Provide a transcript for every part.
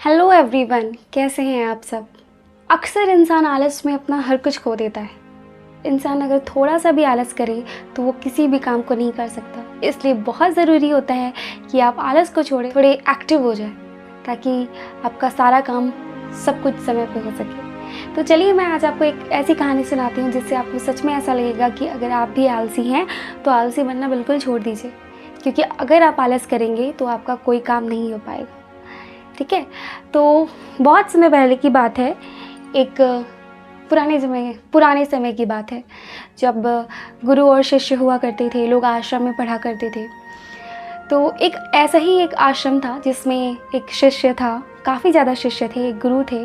Hello everyone, कैसे हैं आप सब। अक्सर इंसान आलस में अपना हर कुछ खो देता है। इंसान अगर थोड़ा सा भी आलस करे तो वो किसी भी काम को नहीं कर सकता। इसलिए बहुत ज़रूरी होता है कि आप आलस को छोड़ें, थोड़े एक्टिव हो जाए ताकि आपका सारा काम सब कुछ समय पे हो सके। तो चलिए मैं आज आपको एक ऐसी कहानी सुनाती हूँ जिससे आपको सच में ऐसा लगेगा कि अगर आप भी आलसी हैं तो आलसी बनना बिल्कुल छोड़ दीजिए, क्योंकि अगर आप आलस करेंगे तो आपका कोई काम नहीं हो पाएगा। ठीक है, तो बहुत समय पहले की बात है, एक पुराने समय की बात है, जब गुरु और शिष्य हुआ करते थे। लोग आश्रम में पढ़ा करते थे। तो एक ऐसा ही एक आश्रम था जिसमें एक शिष्य था, काफ़ी ज़्यादा शिष्य थे, एक गुरु थे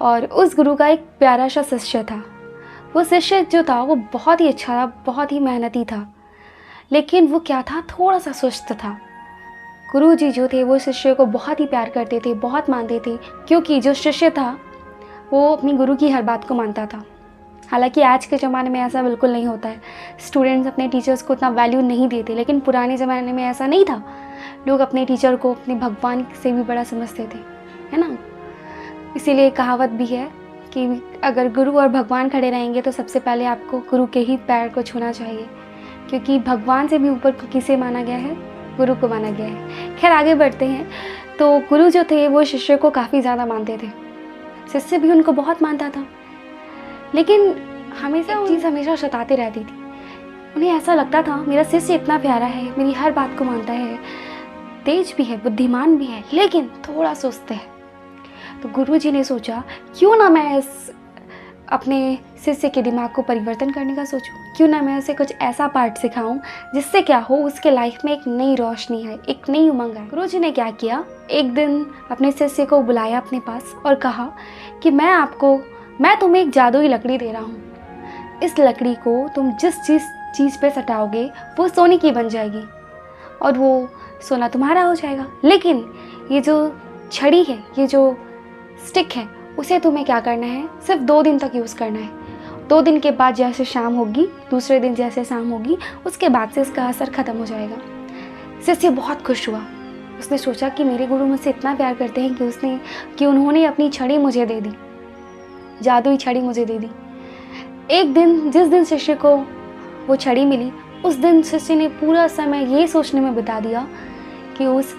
और उस गुरु का एक प्यारा सा शिष्य था। वो शिष्य जो था वो बहुत ही अच्छा था, बहुत ही मेहनती था, लेकिन वो क्या था, थोड़ा सा सुस्त था। गुरुजी जो थे वो शिष्य को बहुत ही प्यार करते थे, बहुत मानते थे, क्योंकि जो शिष्य था वो अपनी गुरु की हर बात को मानता था। हालांकि आज के ज़माने में ऐसा बिल्कुल नहीं होता है, स्टूडेंट्स अपने टीचर्स को उतना वैल्यू नहीं देते, लेकिन पुराने ज़माने में ऐसा नहीं था। लोग अपने टीचर को अपने भगवान से भी बड़ा समझते थे, है ना। इसीलिए कहावत भी है कि अगर गुरु और भगवान खड़े रहेंगे तो सबसे पहले आपको गुरु के ही पैर को छूना चाहिए, क्योंकि भगवान से भी ऊपर किसे माना गया है, गुरु को माना गया है। खैर आगे बढ़ते हैं। तो गुरु जो थे वो शिष्य को काफ़ी ज़्यादा मानते थे, शिष्य भी उनको बहुत मानता था, लेकिन हमेशा सताते रहती थी। उन्हें ऐसा लगता था मेरा शिष्य इतना प्यारा है, मेरी हर बात को मानता है, तेज भी है, बुद्धिमान भी है, लेकिन थोड़ा सुस्त है। तो गुरु जी ने सोचा क्यों ना मैं इस अपने शिष्य के दिमाग को परिवर्तन करने का सोचूं, क्यों ना मैं उसे कुछ ऐसा पाठ सिखाऊं जिससे क्या हो, उसके लाइफ में एक नई रोशनी आए, एक नई उमंग आए। गुरुजी ने क्या किया, एक दिन अपने शिष्य को बुलाया अपने पास और कहा कि मैं तुम्हें एक जादुई लकड़ी दे रहा हूँ। इस लकड़ी को तुम जिस चीज़ पे सटाओगे वो सोने की बन जाएगी और वो सोना तुम्हारा हो जाएगा। लेकिन ये जो छड़ी है, ये जो स्टिक है, उसे तुम्हें क्या करना है, सिर्फ 2 दिन तक यूज़ करना है। 2 दिन के बाद जैसे शाम होगी, दूसरे दिन जैसे शाम होगी, उसके बाद से इसका असर ख़त्म हो जाएगा। शिष्य बहुत खुश हुआ। उसने सोचा कि मेरे गुरु मुझसे इतना प्यार करते हैं कि उन्होंने अपनी छड़ी मुझे दे दी, जादुई छड़ी मुझे दे दी। एक दिन जिस दिन शिष्य को वो छड़ी मिली, उस दिन शिष्य ने पूरा समय ये सोचने में बिता दिया कि उस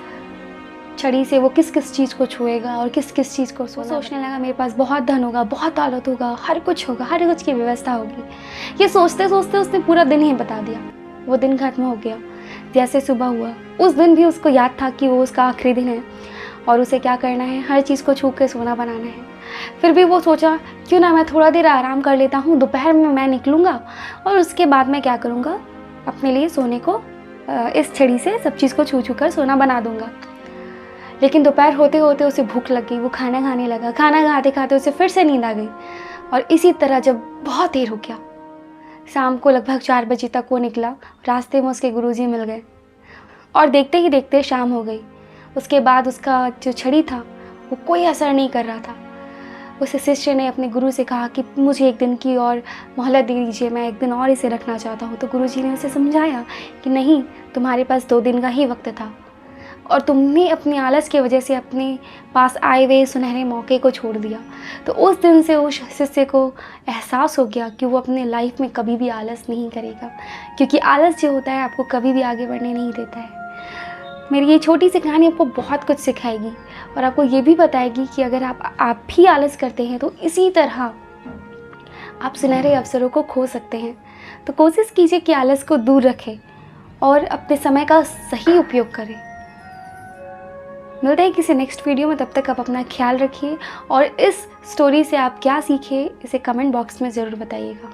छड़ी से वो किस किस चीज़ को छुएगा और किस किस चीज़ को सोचने लगा मेरे पास बहुत धन होगा, बहुत दौलत होगा, हर कुछ होगा, हर कुछ की व्यवस्था होगी। ये सोचते सोचते उसने पूरा दिन ही बता दिया। वो दिन खत्म हो गया। जैसे सुबह हुआ, उस दिन भी उसको याद था कि वो उसका आखिरी दिन है और उसे क्या करना है, हर चीज़ को छू के सोना बनाना है। फिर भी वो सोचा क्यों ना मैं थोड़ा देर आराम कर लेता हूँ, दोपहर में मैं निकलूँगा और उसके बाद मैं क्या करूँगा, अपने लिए सोने को इस छड़ी से सब चीज़ को छू कर सोना बना दूँगा। लेकिन दोपहर होते होते उसे भूख लग गई, वो खाना खाने लगा। खाना खाते खाते उसे फिर से नींद आ गई और इसी तरह जब बहुत देर हो गया, शाम को लगभग 4 बजे तक वो निकला। रास्ते में उसके गुरुजी मिल गए और देखते ही देखते शाम हो गई। उसके बाद उसका जो छड़ी था वो कोई असर नहीं कर रहा था। उस शिष्य ने अपने गुरु से कहा कि मुझे 1 दिन की और मोहलत दे दीजिए, मैं 1 दिन और इसे रखना चाहता हूँ। तो गुरुजी ने उसे समझाया कि नहीं, तुम्हारे पास 2 दिन का ही वक्त था और तुमने अपने आलस की वजह से अपने पास आए हुए सुनहरे मौके को छोड़ दिया। तो उस दिन से उस शिष्य को एहसास हो गया कि वो अपने लाइफ में कभी भी आलस नहीं करेगा, क्योंकि आलस जो होता है आपको कभी भी आगे बढ़ने नहीं देता है। मेरी ये छोटी सी कहानी आपको बहुत कुछ सिखाएगी और आपको ये भी बताएगी कि अगर आप भी आलस करते हैं तो इसी तरह आप सुनहरे अवसरों को खो सकते हैं। तो कोशिश कीजिए कि आलस को दूर रखें और अपने समय का सही उपयोग करें। मिलते हैं किसी नेक्स्ट वीडियो में, तब तक आप अपना ख्याल रखिए और इस स्टोरी से आप क्या सीखे इसे कमेंट बॉक्स में ज़रूर बताइएगा।